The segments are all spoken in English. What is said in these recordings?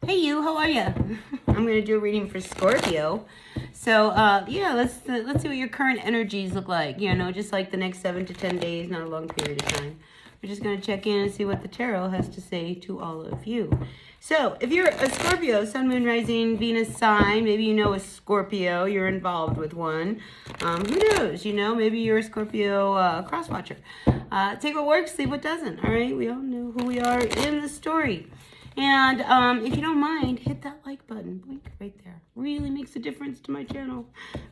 Hey you, how are you? I'm gonna do a reading for Scorpio. So yeah, let's see what your current energies look like. You know, just like the next 7 to 10 days, not a long period of time. We're just gonna check in and see what the tarot has to say to all of you. So if you're a Scorpio, Sun, Moon, Rising, Venus sign, maybe you know a Scorpio, you're involved with one. Who knows? You know, maybe you're a Scorpio cross watcher. Take what works, leave what doesn't. All right, we all know who we are in the story. And if you don't mind, hit that like button. Blink right there. Really makes a difference to my channel.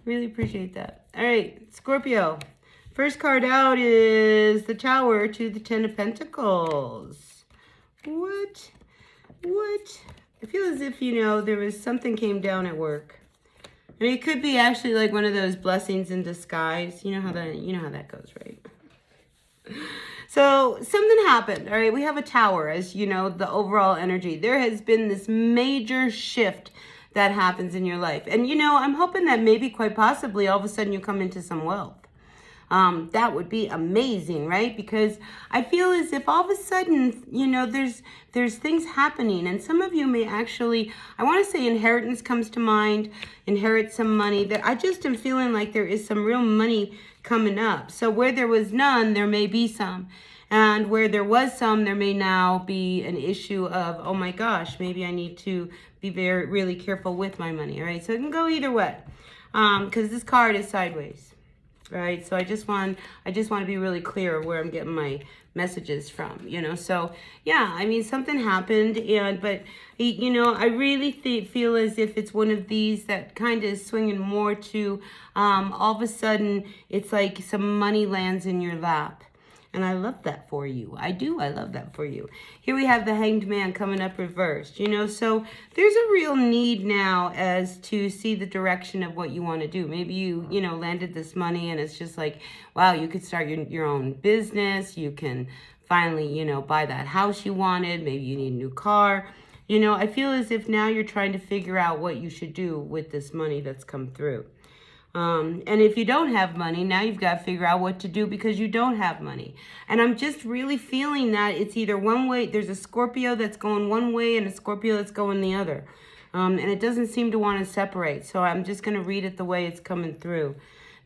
Really appreciate that. All right, Scorpio. First card out is the Tower to the Ten of Pentacles. What? I feel as if, you know, there was something came down at work. And it could be actually like one of those blessings in disguise. You know how that goes, right? So something happened, all right? We have a Tower as, you know, the overall energy. There has been this major shift that happens in your life. And, you know, I'm hoping that maybe quite possibly all of a sudden you come into some wealth. That would be amazing, right? Because I feel as if all of a sudden, you know, there's things happening. And some of you may actually, I want to say inheritance comes to mind, inherit some money. That I just am feeling like there is some real money coming up. So where there was none, there may be some. And where there was some, there may now be an issue of, oh my gosh, maybe I need to be really careful with my money, all right? So it can go either way, because this card is sideways. Right, so I just want to be really clear where I'm getting my messages from, you know. So yeah, I mean, something happened, but you know, I really feel as if it's one of these that kind of is swinging more to all of a sudden it's like some money lands in your lap. And I love that for you. I love that for you. Here we have the Hanged Man coming up reversed, you know. So there's a real need now as to see the direction of what you want to do. Maybe you know, landed this money and it's just like, wow, you could start your own business. You can finally, you know, buy that house you wanted. Maybe you need a new car. You know, I feel as if now you're trying to figure out what you should do with this money that's come through. And if you don't have money, now you've got to figure out what to do because you don't have money. And I'm just really feeling that it's either one way, there's a Scorpio that's going one way and a Scorpio that's going the other. And it doesn't seem to want to separate. So I'm just going to read it the way it's coming through.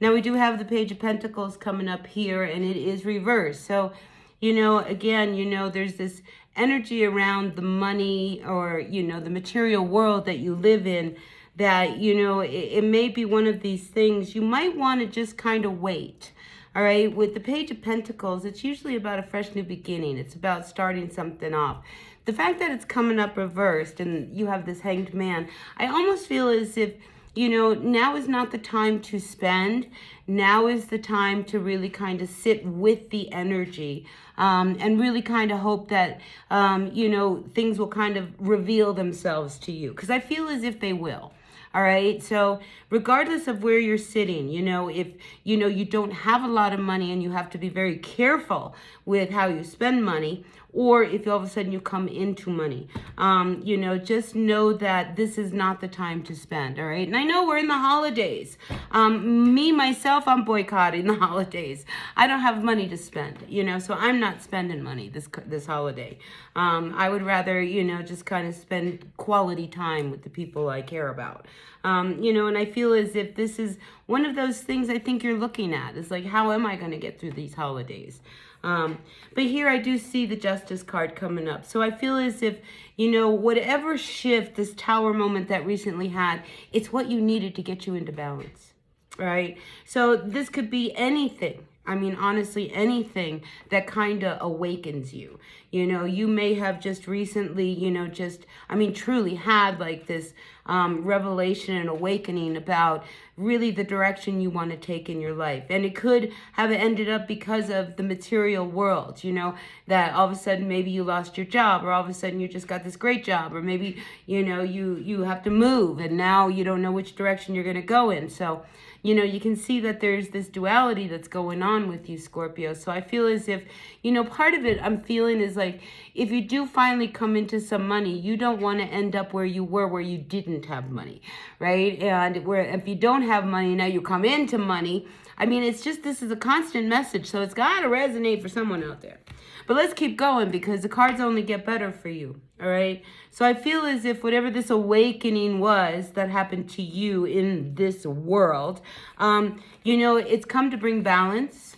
Now we do have the Page of Pentacles coming up here and it is reversed. So, you know, again, you know, there's this energy around the money or, you know, the material world that you live in. That, you know, it may be one of these things you might want to just kind of wait. All right. With the Page of Pentacles, it's usually about a fresh new beginning. It's about starting something off. The fact that it's coming up reversed and you have this Hanged Man, I almost feel as if, you know, now is not the time to spend. Now is the time to really kind of sit with the energy and really kind of hope that, you know, things will kind of reveal themselves to you. Because I feel as if they will. All right. So regardless of where you're sitting, you know, if, you know, you don't have a lot of money and you have to be very careful with how you spend money, or if all of a sudden you come into money, you know, just know that this is not the time to spend. All right. And I know we're in the holidays. Myself, I'm boycotting the holidays. I don't have money to spend, you know, so I'm not spending money this holiday. I would rather, you know, just kind of spend quality time with the people I care about. You know, and I feel as if this is one of those things I think you're looking at. It's like, how am I going to get through these holidays? But here I do see the Justice card coming up. So I feel as if, you know, whatever shift, this Tower moment that recently had, it's what you needed to get you into balance, right? So this could be anything. I mean, honestly, anything that kind of awakens you. You know, you may have just recently, you know, truly had like this revelation and awakening about really the direction you want to take in your life. And it could have ended up because of the material world, you know, that all of a sudden maybe you lost your job, or all of a sudden you just got this great job, or maybe, you know, you have to move and now you don't know which direction you're going to go in. So, you know, you can see that there's this duality that's going on with you, Scorpio. So I feel as if, you know, part of it I'm feeling is like, if you do finally come into some money, you don't want to end up where you were, where you didn't have money, right? And where if you don't have money, now you come into money. I mean, it's just, this is a constant message. So it's got to resonate for someone out there. But let's keep going because the cards only get better for you. All right. So I feel as if whatever this awakening was that happened to you in this world, it's come to bring balance.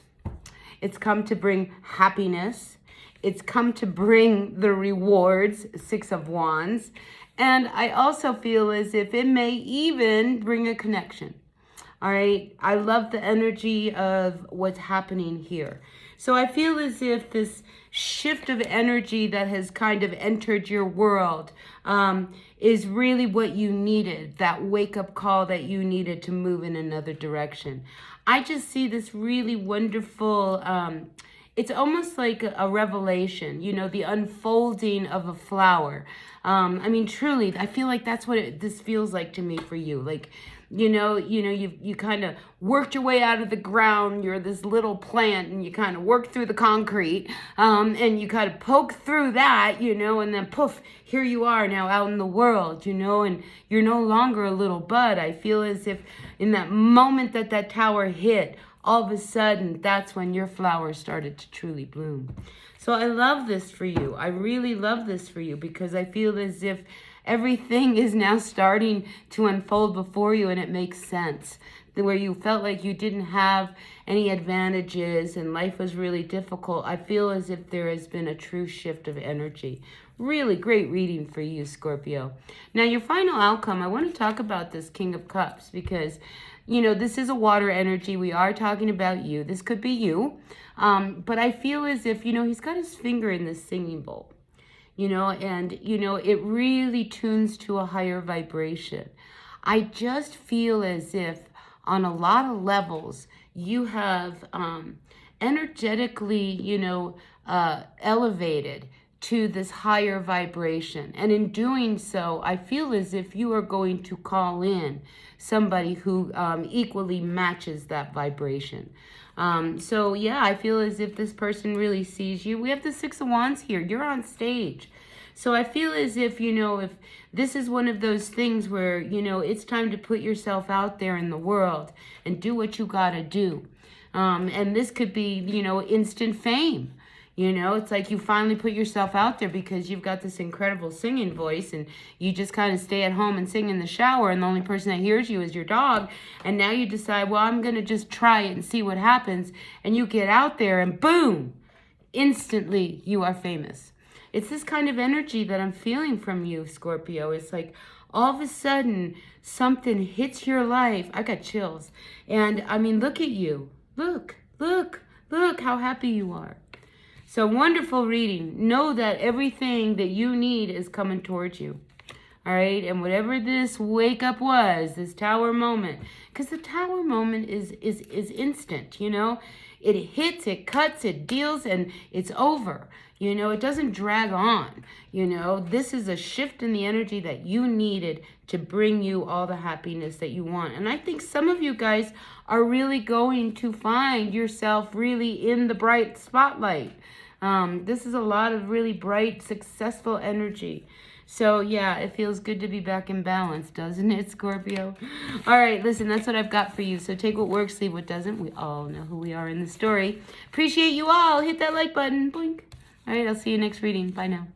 It's come to bring happiness. It's come to bring the rewards, Six of Wands. And I also feel as if it may even bring a connection. All right. I love the energy of what's happening here. So I feel as if this shift of energy that has kind of entered your world is really what you needed, that wake-up call that you needed to move in another direction. I just see this really wonderful, it's almost like a revelation, the unfolding of a flower. Truly, I feel like that's what this feels like to me for you. Like, you kind of worked your way out of the ground. You're this little plant, and you kind of worked through the concrete, and you kind of poke through that, and then poof, here you are now out in the world, and you're no longer a little bud. I feel as if in that moment that tower hit, all of a sudden, that's when your flower started to truly bloom. So I love this for you. I really love this for you because I feel as if everything is now starting to unfold before you, and it makes sense. Where you felt like you didn't have any advantages and life was really difficult, I feel as if there has been a true shift of energy. Really great reading for you, Scorpio. Now, your final outcome, I want to talk about this King of Cups because, this is a water energy. We are talking about you. This could be you. But I feel as if, he's got his finger in this singing bowl. It really tunes to a higher vibration. I just feel as if on a lot of levels, you have energetically, elevated to this higher vibration. And in doing so, I feel as if you are going to call in somebody who equally matches that vibration. I feel as if this person really sees you. We have the Six of Wands here. You're on stage. So I feel as if, if this is one of those things where, it's time to put yourself out there in the world and do what you got to do. And this could be, instant fame. It's like you finally put yourself out there because you've got this incredible singing voice and you just kind of stay at home and sing in the shower and the only person that hears you is your dog. And now you decide, well, I'm going to just try it and see what happens. And you get out there and boom, instantly you are famous. It's this kind of energy that I'm feeling from you, Scorpio. It's like all of a sudden something hits your life. I got chills. And look at you. Look how happy you are. So wonderful reading. Know that everything that you need is coming towards you. All right. And whatever this wake up was, this tower moment, because the tower moment is instant, it hits, it cuts, it deals, and it's over. It doesn't drag on. This is a shift in the energy that you needed to bring you all the happiness that you want. And I think some of you guys are really going to find yourself really in the bright spotlight. This is a lot of really bright, successful energy. So, yeah, it feels good to be back in balance, doesn't it, Scorpio? All right, listen, that's what I've got for you. So take what works, leave what doesn't. We all know who we are in the story. Appreciate you all. Hit that like button. Blink. All right, I'll see you next reading. Bye now.